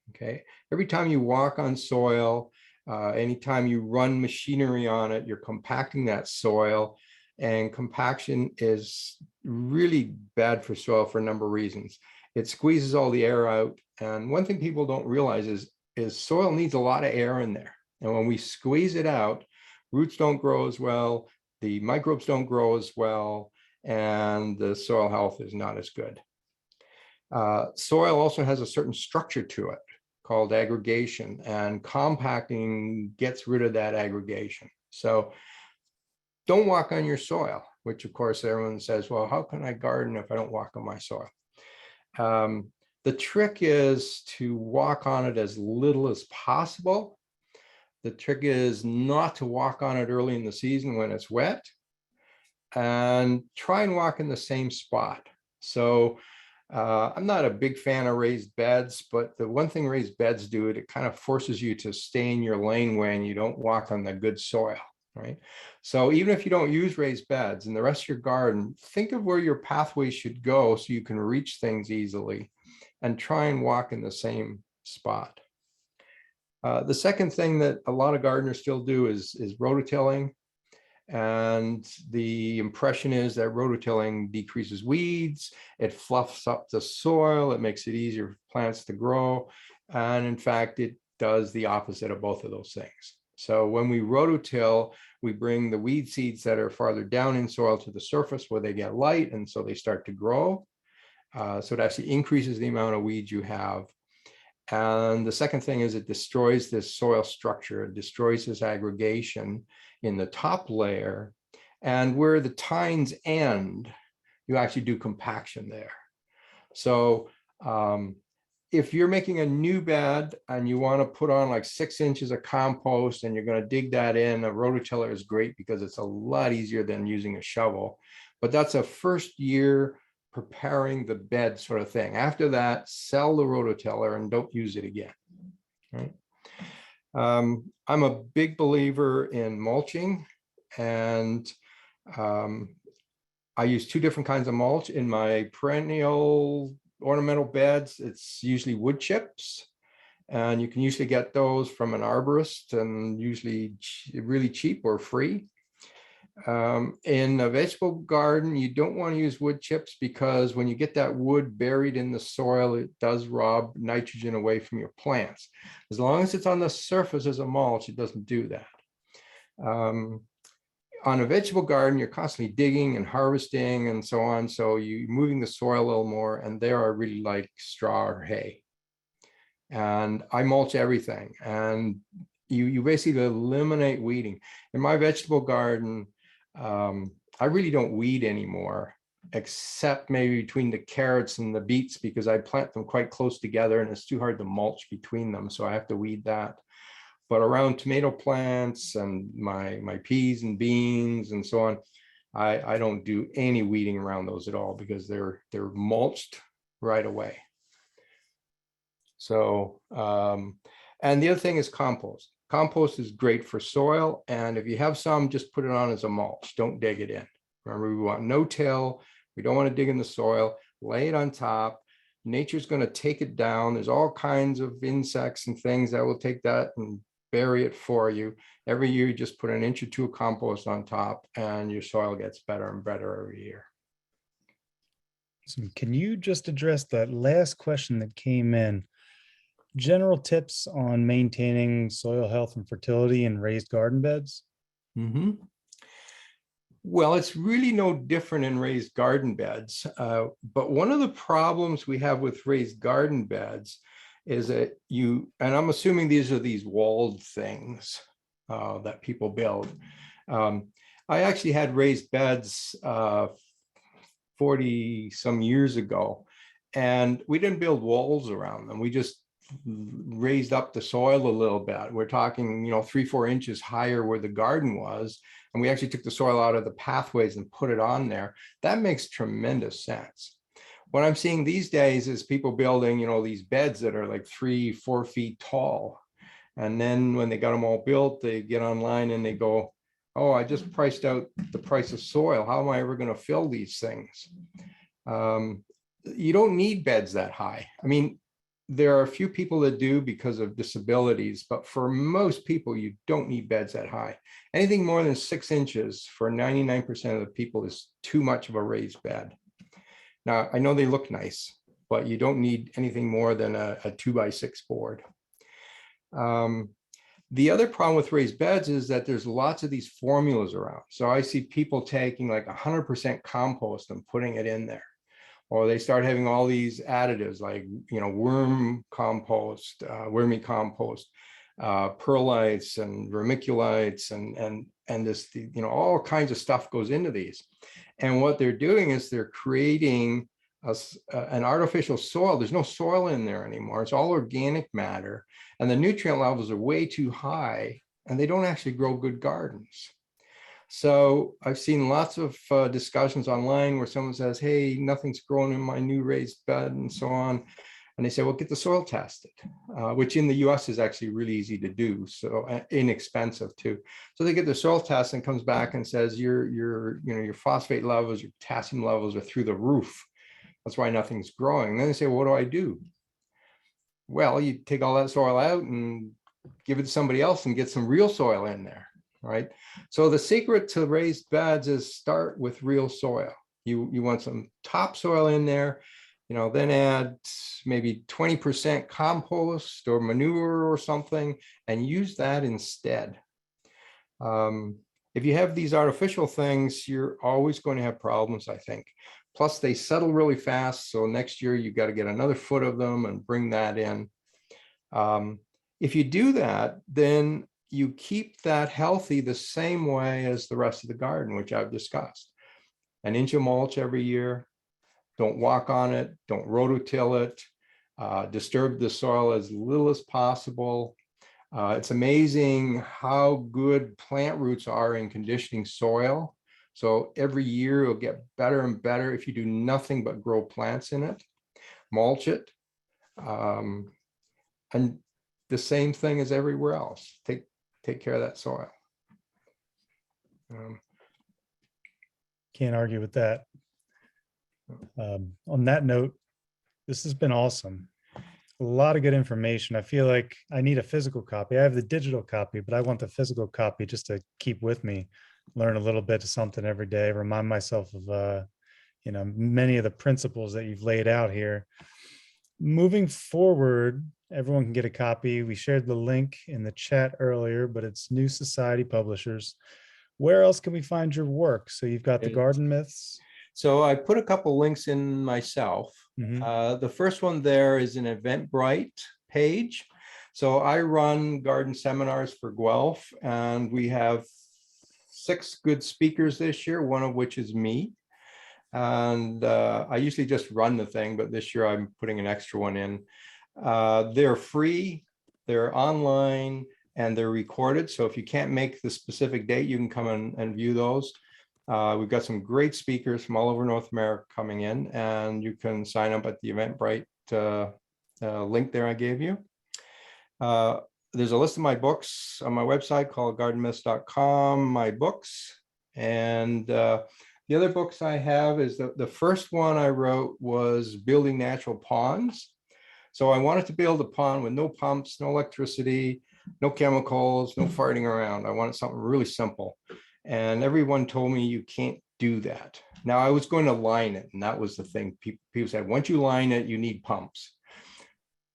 Okay. Every time you walk on soil, anytime you run machinery on it, you're compacting that soil. And compaction is really bad for soil for a number of reasons. It squeezes all the air out. And one thing people don't realize is soil needs a lot of air in there. And when we squeeze it out, roots don't grow as well, the microbes don't grow as well, and the soil health is not as good. Soil also has a certain structure to it called aggregation, and compacting gets rid of that aggregation. So don't walk on your soil, which of course everyone says, well, how can I garden if I don't walk on my soil? The trick is to walk on it as little as possible. The trick is not to walk on it early in the season when it's wet, and try and walk in the same spot. So I'm not a big fan of raised beds, but the one thing raised beds do, it kind of forces you to stay in your laneway and you don't walk on the good soil, right? So even if you don't use raised beds in the rest of your garden, think of where your pathway should go so you can reach things easily, and try and walk in the same spot. The second thing that a lot of gardeners still do is rototilling. And the impression is that rototilling decreases weeds, it fluffs up the soil, it makes it easier for plants to grow. And in fact, it does the opposite of both of those things. So when we rototill, we bring the weed seeds that are farther down in soil to the surface where they get light, and so they start to grow. So it actually increases the amount of weeds you have. And the second thing is it destroys this soil structure, it destroys this aggregation in the top layer. And where the tines end, you actually do compaction there. So if you're making a new bed and you want to put on like 6 inches of compost and you're going to dig that in, a rototiller is great because it's a lot easier than using a shovel. But that's a first year preparing the bed sort of thing. After that, sell the rototiller and don't use it again. Right? I'm a big believer in mulching, and I use 2 different kinds of mulch in my perennial ornamental beds. It's usually wood chips, and you can usually get those from an arborist, and usually really cheap or free. In a vegetable garden, you don't want to use wood chips because when you get that wood buried in the soil, it does rob nitrogen away from your plants. As long as it's on the surface as a mulch, it doesn't do that. On a vegetable garden, you're constantly digging and harvesting and so on. So you're moving the soil a little more, and there I really like straw or hay. And I mulch everything, and you basically eliminate weeding. In my vegetable garden, I really don't weed anymore, except maybe between the carrots and the beets, because I plant them quite close together and it's too hard to mulch between them. So I have to weed that. But around tomato plants and my peas and beans and so on, I don't do any weeding around those at all because they're mulched right away. So, and the other thing is compost. Compost is great for soil, and if you have some, just put it on as a mulch. Don't dig it in. Remember, we want no till. We don't want to dig in the soil. Lay it on top. Nature's going to take it down. There's all kinds of insects and things that will take that and bury it for you. Every year, you just put an inch or 2 of compost on top, and your soil gets better and better every year. So can you just address that last question that came in? General tips on maintaining soil health and fertility in raised garden beds? Well, it's really no different in raised garden beds. But one of the problems we have with raised garden beds is that and I'm assuming these are these walled things that people build. I actually had raised beds 40 some years ago, and we didn't build walls around them. We just raised up the soil a little bit. We're talking, 3-4 inches higher where the garden was. And we actually took the soil out of the pathways and put it on there. That makes tremendous sense. What I'm seeing these days is people building, these beds that are like 3-4 feet tall. And then when they got them all built, they get online and they go, oh, I just priced out the price of soil. How am I ever going to fill these things? You don't need beds that high. I mean, there are a few people that do because of disabilities, but for most people, you don't need beds that high. Anything more than 6 inches for 99% of the people is too much of a raised bed. Now, I know they look nice, but you don't need anything more than a 2x6 board. The other problem with raised beds is that there's lots of these formulas around. So I see people taking like 100% compost and putting it in there. Or they start having all these additives like, worm compost, wormy compost, perlites and vermiculites and this, all kinds of stuff goes into these. And what they're doing is they're creating an artificial soil. There's no soil in there anymore. It's all organic matter. And the nutrient levels are way too high and they don't actually grow good gardens. So I've seen lots of discussions online where someone says, hey, nothing's growing in my new raised bed and so on. And they say, well, get the soil tested, which in the US is actually really easy to do. So inexpensive too. So they get the soil test and comes back and says, your phosphate levels, your potassium levels are through the roof. That's why nothing's growing. And then they say, well, what do I do? Well, you take all that soil out and give it to somebody else and get some real soil in there. Right. So the secret to raised beds is start with real soil. You want some topsoil in there, then add maybe 20% compost or manure or something and use that instead. If you have these artificial things, you're always going to have problems, I think. Plus they settle really fast. So next year you got to get another foot of them and bring that in. If you do that, then you keep that healthy the same way as the rest of the garden, which I've discussed. An inch of mulch every year. Don't walk on it. Don't rototill it. Disturb the soil as little as possible. It's amazing how good plant roots are in conditioning soil. So every year it'll get better and better if you do nothing but grow plants in it. Mulch it. And the same thing as everywhere else. Take care of that soil. Can't argue with that. On that note, this has been awesome. A lot of good information. I feel like I need a physical copy. I have the digital copy, but I want the physical copy just to keep with me, learn a little bit of something every day, remind myself of, many of the principles that you've laid out here. Moving forward, everyone can get a copy. We shared the link in the chat earlier, but it's New Society Publishers. Where else can we find your work? So you've got the Garden Myths. So I put a couple links in myself. The first one there is an Eventbrite page. So I run garden seminars for Guelph, and we have 6 good speakers this year, one of which is me. And I usually just run the thing, but this year I'm putting an extra one in. They're free, they're online, and they're recorded. So if you can't make the specific date, you can come and view those. We've got some great speakers from all over North America coming in, and you can sign up at the Eventbrite link there I gave you. There's a list of my books on my website called gardenmyths.com, my books. And the other books I have is the first one I wrote was Building Natural Ponds. So I wanted to build a pond with no pumps, no electricity, no chemicals, no farting around. I wanted something really simple. And everyone told me you can't do that. Now I was going to line it, and that was the thing. People said, once you line it, you need pumps.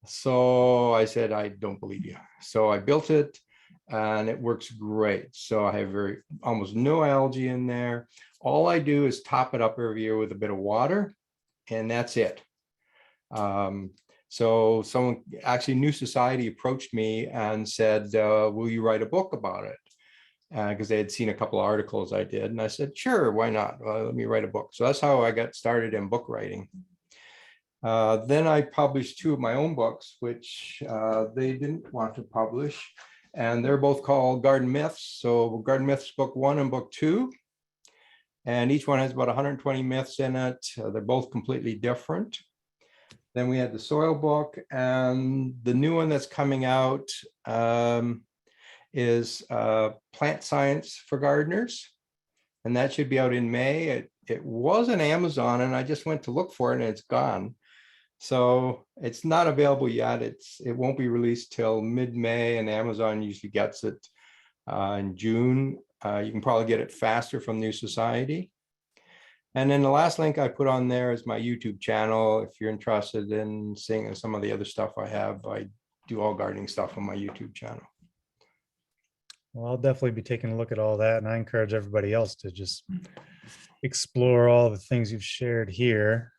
So I said, I don't believe you. So I built it, and it works great. So I have almost no algae in there. All I do is top it up every year with a bit of water, and that's it. So someone, actually New Society, approached me and said, will you write a book about it? Because they had seen a couple of articles I did. And I said, sure, why not? Let me write a book. So that's how I got started in book writing. Then I published 2 of my own books, which they didn't want to publish. And they're both called Garden Myths. So Garden Myths Book 1 and Book 2. And each one has about 120 myths in it. They're both completely different. Then we had the soil book, and the new one that's coming out is Plant Science for Gardeners. And that should be out in May. It was on Amazon, and I just went to look for it and it's gone. So it's not available yet. It won't be released till mid-May, and Amazon usually gets it in June. You can probably get it faster from New Society. And then the last link I put on there is my YouTube channel. If you're interested in seeing some of the other stuff I have, I do all gardening stuff on my YouTube channel. Well, I'll definitely be taking a look at all that, and I encourage everybody else to just explore all the things you've shared here.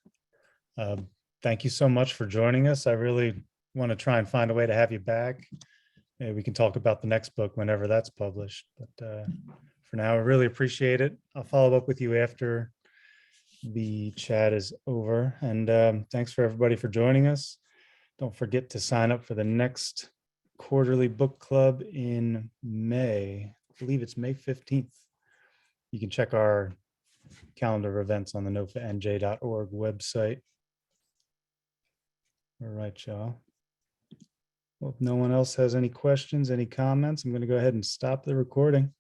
Thank you so much for joining us. I really want to try and find a way to have you back. Maybe we can talk about the next book whenever that's published. But for now, I really appreciate it. I'll follow up with you after the chat is over. And thanks for everybody for joining us. Don't forget to sign up for the next quarterly book club in May. I believe it's May 15th. You can check our calendar of events on the NOFANJ.org website. All right, y'all. Well, if no one else has any questions, any comments, I'm going to go ahead and stop the recording.